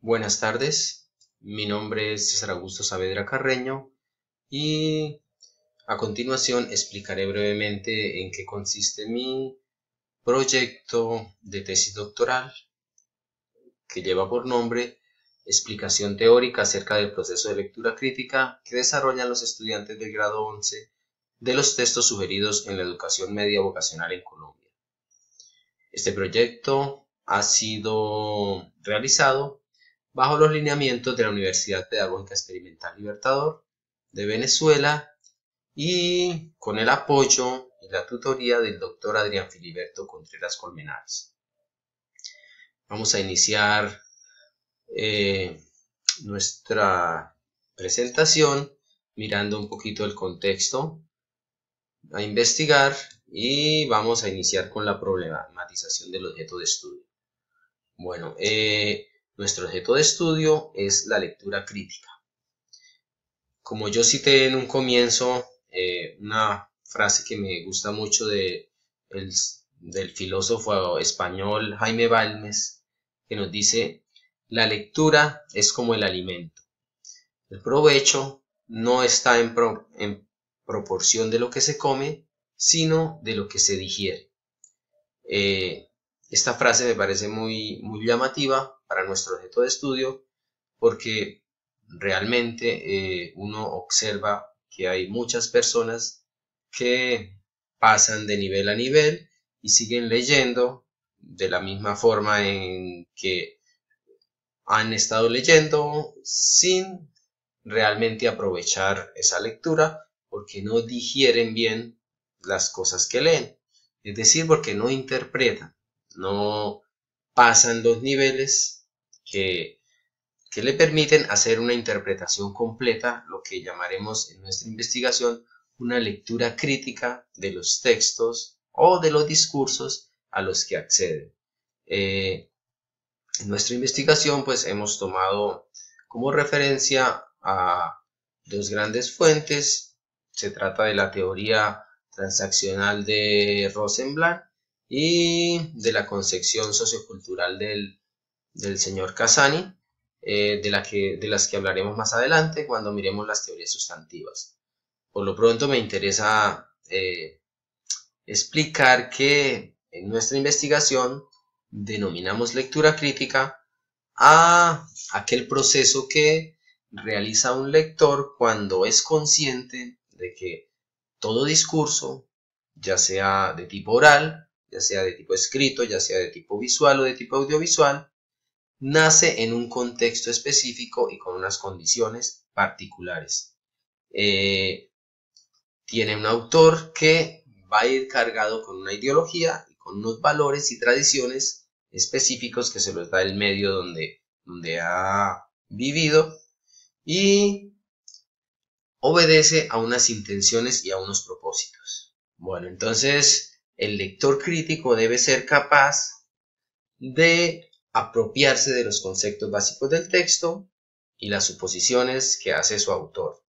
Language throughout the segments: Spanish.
Buenas tardes, mi nombre es César Augusto Saavedra Carreño y a continuación explicaré brevemente en qué consiste mi proyecto de tesis doctoral que lleva por nombre Explicación teórica acerca del proceso de lectura crítica que desarrollan los estudiantes del grado 11 de los textos sugeridos en la educación media vocacional en Colombia. Este proyecto ha sido realizado bajo los lineamientos de la Universidad Pedagógica Experimental Libertador de Venezuela y con el apoyo y la tutoría del doctor Adrián Filiberto Contreras Colmenares. Vamos a iniciar nuestra presentación mirando un poquito el contexto a investigar y vamos a iniciar con la problematización del objeto de estudio. Bueno, nuestro objeto de estudio es la lectura crítica. Como yo cité en un comienzo, una frase que me gusta mucho del filósofo español Jaime Balmes, que nos dice: la lectura es como el alimento. El provecho no está en proporción de lo que se come, sino de lo que se digiere. Esta frase me parece muy llamativa para nuestro objeto de estudio porque realmente uno observa que hay muchas personas que pasan de nivel a nivel y siguen leyendo de la misma forma en que han estado leyendo sin realmente aprovechar esa lectura porque no digieren bien las cosas que leen, es decir, porque no interpretan, no pasan los niveles que le permiten hacer una interpretación completa, lo que llamaremos en nuestra investigación una lectura crítica de los textos o de los discursos a los que acceden. En nuestra investigación pues hemos tomado como referencia a dos grandes fuentes. Se trata de la teoría transaccional de Rosenblatt y de la concepción sociocultural del señor Casani, de las que hablaremos más adelante cuando miremos las teorías sustantivas. Por lo pronto me interesa explicar que en nuestra investigación denominamos lectura crítica a aquel proceso que realiza un lector cuando es consciente de que todo discurso, ya sea de tipo oral, ya sea de tipo escrito, ya sea de tipo visual o de tipo audiovisual, nace en un contexto específico y con unas condiciones particulares. Tiene un autor que va a ir cargado con una ideología y con unos valores y tradiciones específicos que se los da el medio donde ha vivido y obedece a unas intenciones y a unos propósitos. Bueno, entonces el lector crítico debe ser capaz de apropiarse de los conceptos básicos del texto y las suposiciones que hace su autor.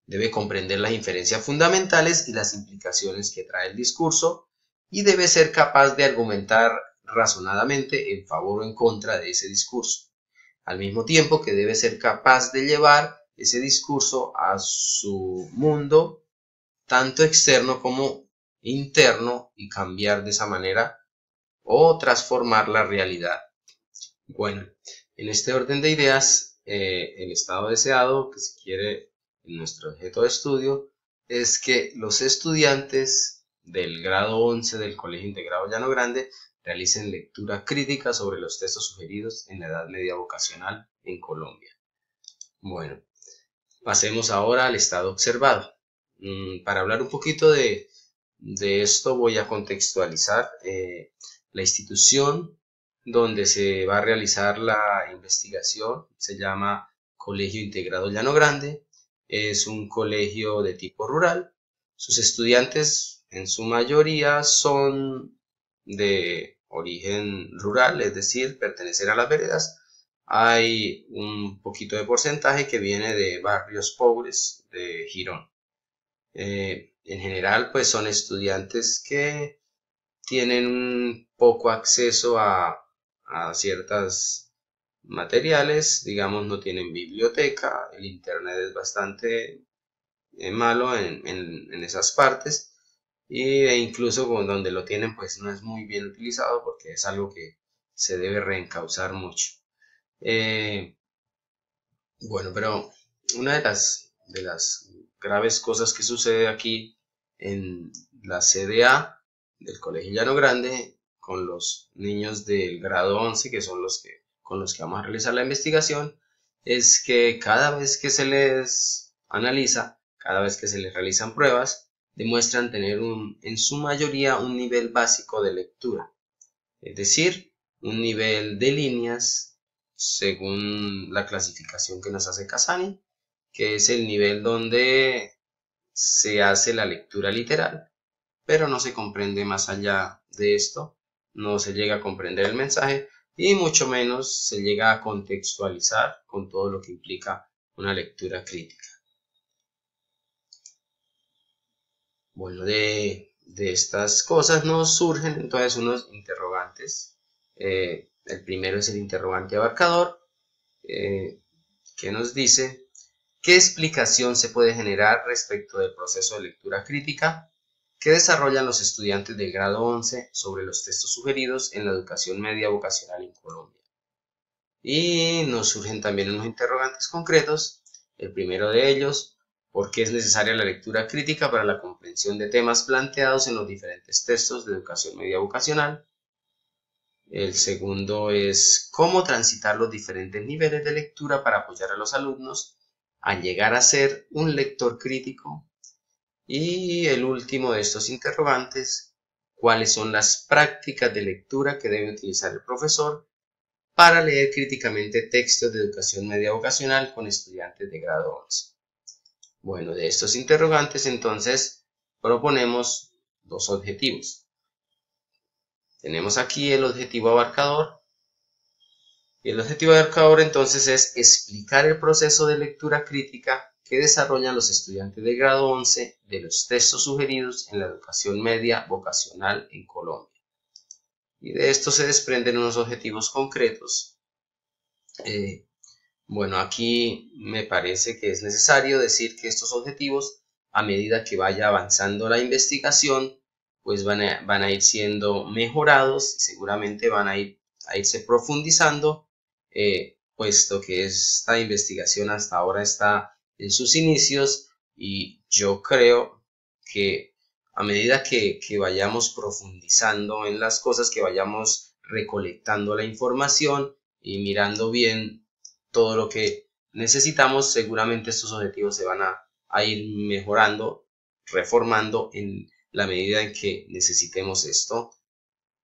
Debe comprender las inferencias fundamentales y las implicaciones que trae el discurso y debe ser capaz de argumentar razonadamente en favor o en contra de ese discurso, al mismo tiempo que debe ser capaz de llevar ese discurso a su mundo, tanto externo como interno, y cambiar de esa manera o transformar la realidad. Bueno, en este orden de ideas, el estado deseado que se quiere en nuestro objeto de estudio es que los estudiantes del grado 11 del Colegio Integrado Llano Grande realicen lectura crítica sobre los textos sugeridos en la edad media vocacional en Colombia. Bueno, pasemos ahora al estado observado. Para hablar un poquito de esto voy a contextualizar la institución donde se va a realizar la investigación. Se llama Colegio Integrado Llano Grande. Es un colegio de tipo rural. Sus estudiantes en su mayoría son de origen rural, es decir, pertenecer a las veredas. Hay un poquito de porcentaje que viene de barrios pobres de Girón. En general, pues son estudiantes que tienen un poco acceso a ciertas materiales, digamos, no tienen biblioteca, el internet es bastante malo en esas partes, e incluso donde lo tienen pues no es muy bien utilizado porque es algo que se debe reencauzar mucho. Bueno, pero una de las graves cosas que sucede aquí en la CDA del Colegio Llano Grande con los niños del grado 11, que son con los que vamos a realizar la investigación, es que cada vez que se les analiza, cada vez que se les realizan pruebas, demuestran tener en su mayoría un nivel básico de lectura, es decir, un nivel de líneas según la clasificación que nos hace Casani, que es el nivel donde se hace la lectura literal, pero no se comprende más allá de esto, no se llega a comprender el mensaje y mucho menos se llega a contextualizar con todo lo que implica una lectura crítica. Bueno, de estas cosas nos surgen entonces unos interrogantes. El primero es el interrogante abarcador, que nos dice: ¿qué explicación se puede generar respecto del proceso de lectura crítica que desarrollan los estudiantes del grado 11 sobre los textos sugeridos en la educación media vocacional en Colombia? Y nos surgen también unos interrogantes concretos. El primero de ellos: ¿por qué es necesaria la lectura crítica para la comprensión de temas planteados en los diferentes textos de educación media vocacional? El segundo es: ¿cómo transitar los diferentes niveles de lectura para apoyar a los alumnos a llegar a ser un lector crítico? Y el último de estos interrogantes: ¿cuáles son las prácticas de lectura que debe utilizar el profesor para leer críticamente textos de educación media vocacional con estudiantes de grado 11? Bueno, de estos interrogantes entonces proponemos dos objetivos. Tenemos aquí el objetivo abarcador. Y el objetivo abarcador entonces es explicar el proceso de lectura crítica que desarrollan los estudiantes del grado 11 de los textos sugeridos en la educación media vocacional en Colombia. Y de esto se desprenden unos objetivos concretos. Bueno, aquí me parece que es necesario decir que estos objetivos, a medida que vaya avanzando la investigación, pues van a ir siendo mejorados y seguramente van a irse profundizando, puesto que esta investigación hasta ahora está en sus inicios, y yo creo que a medida que vayamos profundizando en las cosas, que vayamos recolectando la información y mirando bien todo lo que necesitamos, seguramente estos objetivos se van a ir mejorando, reformando en la medida en que necesitemos esto.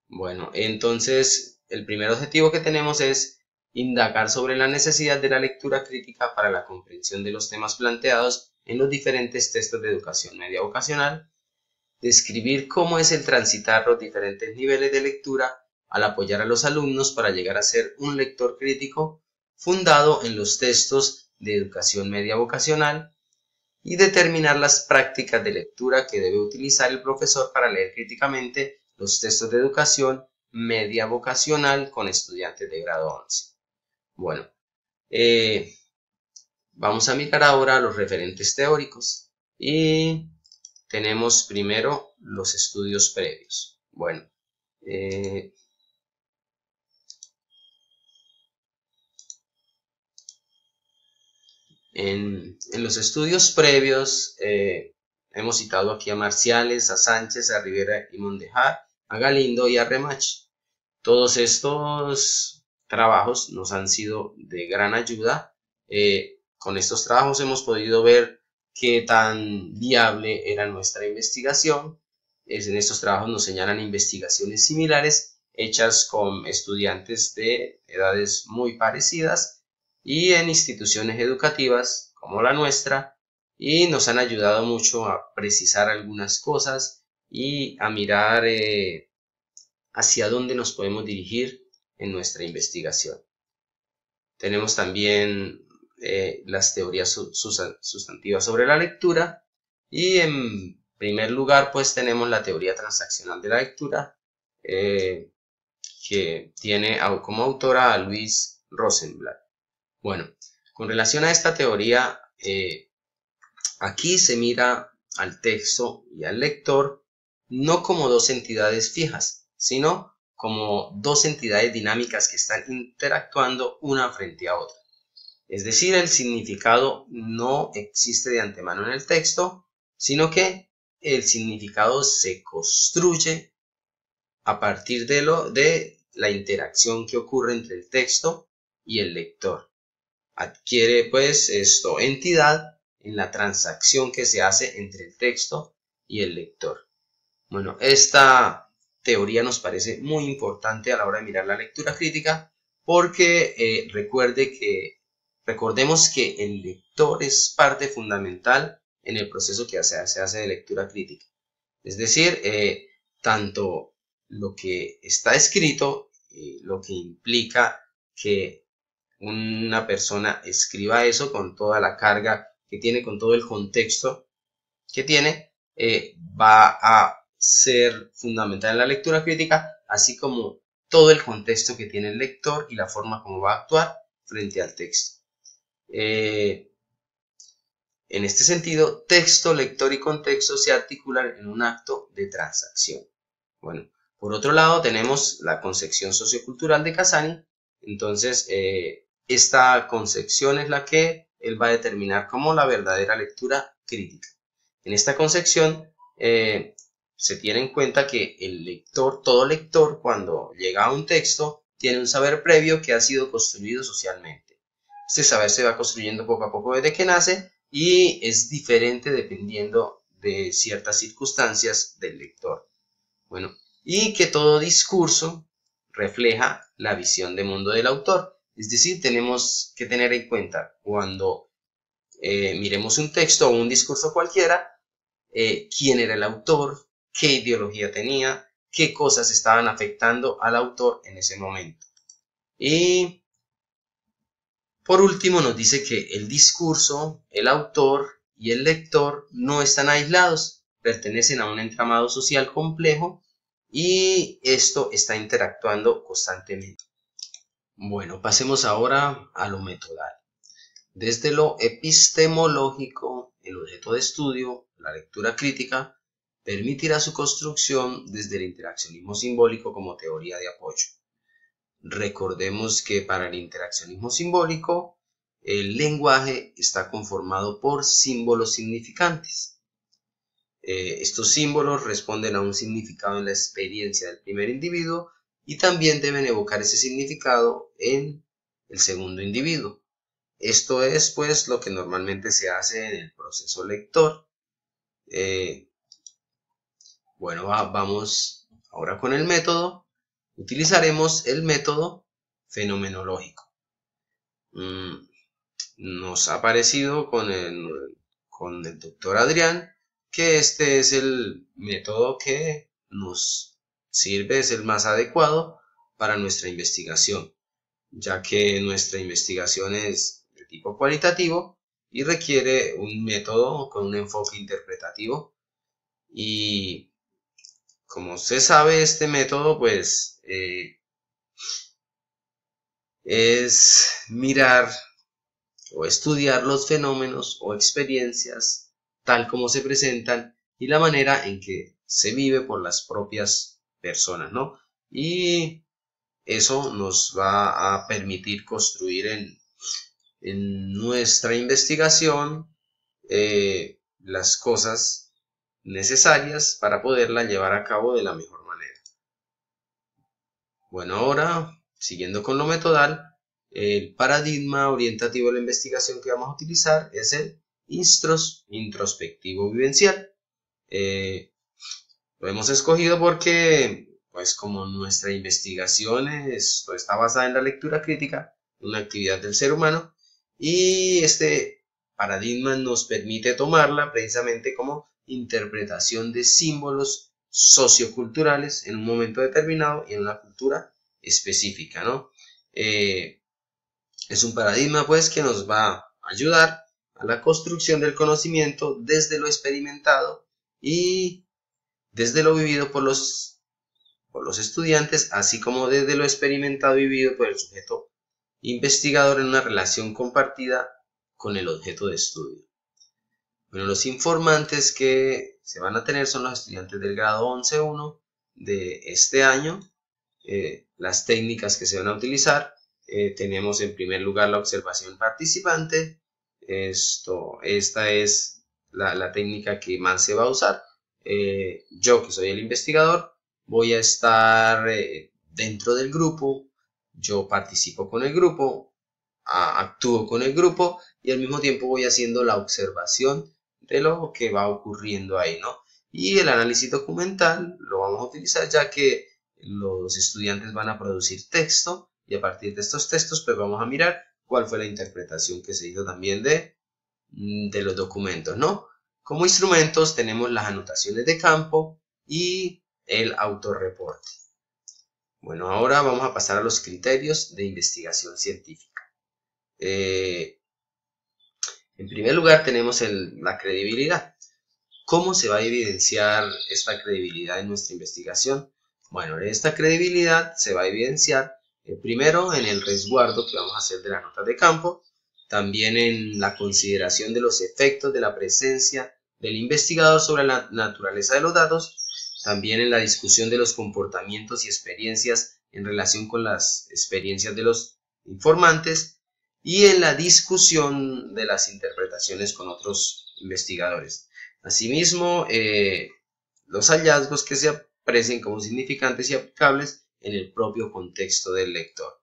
Bueno, entonces el primer objetivo que tenemos es indagar sobre la necesidad de la lectura crítica para la comprensión de los temas planteados en los diferentes textos de educación media vocacional, describir cómo es el transitar los diferentes niveles de lectura al apoyar a los alumnos para llegar a ser un lector crítico fundado en los textos de educación media vocacional, y determinar las prácticas de lectura que debe utilizar el profesor para leer críticamente los textos de educación media vocacional con estudiantes de grado 11. Bueno, vamos a mirar ahora los referentes teóricos y tenemos primero los estudios previos. Bueno, en los estudios previos hemos citado aquí a Marciales, a Sánchez, a Rivera y Mondejar, a Galindo y a Remach. Todos estos trabajos nos han sido de gran ayuda. Con estos trabajos hemos podido ver qué tan viable era nuestra investigación. En estos trabajos nos señalan investigaciones similares hechas con estudiantes de edades muy parecidas y en instituciones educativas como la nuestra, y nos han ayudado mucho a precisar algunas cosas y a mirar hacia dónde nos podemos dirigir en nuestra investigación. Tenemos también las teorías sustantivas sobre la lectura, y en primer lugar pues tenemos la teoría transaccional de la lectura, que tiene como autora a Luis Rosenblatt. Bueno, con relación a esta teoría, aquí se mira al texto y al lector no como dos entidades fijas, sino como dos entidades dinámicas que están interactuando una frente a otra. Es decir, el significado no existe de antemano en el texto, sino que el significado se construye a partir de la interacción que ocurre entre el texto y el lector. Adquiere pues esto entidad en la transacción que se hace entre el texto y el lector. Bueno, esta teoría nos parece muy importante a la hora de mirar la lectura crítica porque recordemos que el lector es parte fundamental en el proceso que se hace de lectura crítica. Es decir, tanto lo que está escrito, lo que implica que una persona escriba eso con toda la carga que tiene, con todo el contexto que tiene, va a ser fundamental en la lectura crítica, así como todo el contexto que tiene el lector y la forma como va a actuar frente al texto. En este sentido, texto, lector y contexto se articulan en un acto de transacción. Bueno, por otro lado tenemos la concepción sociocultural de Casani. Entonces, esta concepción es la que él va a determinar como la verdadera lectura crítica. En esta concepción se tiene en cuenta que el lector, todo lector, cuando llega a un texto, tiene un saber previo que ha sido construido socialmente. Este saber se va construyendo poco a poco desde que nace y es diferente dependiendo de ciertas circunstancias del lector. Bueno, y que todo discurso refleja la visión de mundo del autor. Es decir, tenemos que tener en cuenta cuando miremos un texto o un discurso cualquiera, quién era el autor, qué ideología tenía, qué cosas estaban afectando al autor en ese momento. Y por último nos dice que el discurso, el autor y el lector no están aislados, pertenecen a un entramado social complejo y esto está interactuando constantemente. Bueno, pasemos ahora a lo metodal. Desde lo epistemológico, el objeto de estudio, la lectura crítica, permitirá su construcción desde el interaccionismo simbólico como teoría de apoyo. Recordemos que para el interaccionismo simbólico, el lenguaje está conformado por símbolos significantes. Estos símbolos responden a un significado en la experiencia del primer individuo y también deben evocar ese significado en el segundo individuo. Esto es pues lo que normalmente se hace en el proceso lector. Bueno, vamos ahora con el método. Utilizaremos el método fenomenológico. Nos ha parecido con el doctor Adrián que este es el método que nos sirve, es el más adecuado para nuestra investigación, ya que nuestra investigación es de tipo cualitativo y requiere un método con un enfoque interpretativo. Y como usted sabe, este método pues es mirar o estudiar los fenómenos o experiencias tal como se presentan y la manera en que se vive por las propias personas, ¿no? Y eso nos va a permitir construir en nuestra investigación las cosas necesarias para poderla llevar a cabo de la mejor manera. Bueno, ahora, siguiendo con lo metodal, el paradigma orientativo de la investigación que vamos a utilizar es el introspectivo vivencial. Lo hemos escogido porque, pues como nuestra investigación está basada en la lectura crítica, una actividad del ser humano, y este paradigma nos permite tomarla precisamente como interpretación de símbolos socioculturales en un momento determinado y en una cultura específica, ¿no? Es un paradigma pues que nos va a ayudar a la construcción del conocimiento desde lo experimentado y desde lo vivido por los estudiantes, así como desde lo experimentado y vivido por el sujeto investigador en una relación compartida con el objeto de estudio. Bueno, los informantes que se van a tener son los estudiantes del grado 11.1 de este año. Las técnicas que se van a utilizar, tenemos en primer lugar la observación participante. Esta es la técnica que más se va a usar. Yo, que soy el investigador, voy a estar dentro del grupo, yo participo con el grupo, actúo con el grupo y al mismo tiempo voy haciendo la observación de lo que va ocurriendo ahí, ¿no? Y el análisis documental lo vamos a utilizar ya que los estudiantes van a producir texto y a partir de estos textos pues vamos a mirar cuál fue la interpretación que se hizo también de los documentos, ¿no? Como instrumentos tenemos las anotaciones de campo y el autorreporte. Bueno, ahora vamos a pasar a los criterios de investigación científica. En primer lugar tenemos la credibilidad. ¿Cómo se va a evidenciar esta credibilidad en nuestra investigación? Bueno, esta credibilidad se va a evidenciar primero en el resguardo que vamos a hacer de las notas de campo, también en la consideración de los efectos de la presencia del investigador sobre la naturaleza de los datos, también en la discusión de los comportamientos y experiencias en relación con las experiencias de los informantes y en la discusión de las interpretaciones con otros investigadores. Asimismo, los hallazgos que se aprecien como significantes y aplicables en el propio contexto del lector.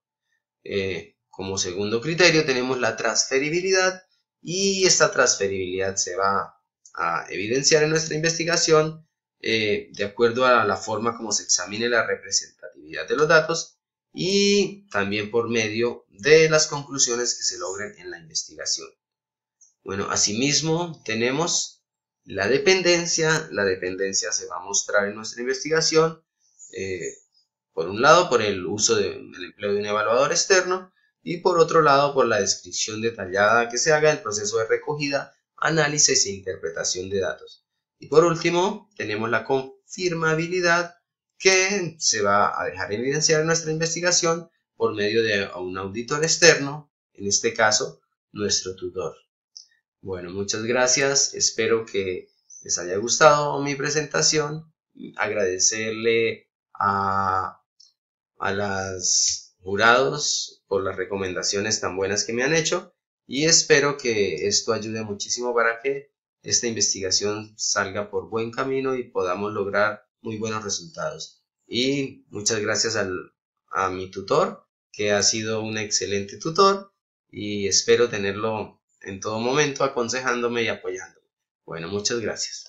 Como segundo criterio tenemos la transferibilidad y esta transferibilidad se va a evidenciar en nuestra investigación de acuerdo a la forma como se examine la representatividad de los datos y también por medio de las conclusiones que se logren en la investigación. Bueno, asimismo tenemos la dependencia. La dependencia se va a mostrar en nuestra investigación, por un lado por el uso del empleo de un evaluador externo y por otro lado por la descripción detallada que se haga del proceso de recogida, análisis e interpretación de datos. Y por último tenemos la confirmabilidad que se va a dejar evidenciar en nuestra investigación por medio de un auditor externo, en este caso nuestro tutor. Bueno, muchas gracias, espero que les haya gustado mi presentación, agradecerle a los jurados por las recomendaciones tan buenas que me han hecho y espero que esto ayude muchísimo para que esta investigación salga por buen camino y podamos lograr muy buenos resultados. Y muchas gracias a mi tutor, que ha sido un excelente tutor y espero tenerlo en todo momento aconsejándome y apoyándome. Bueno, muchas gracias.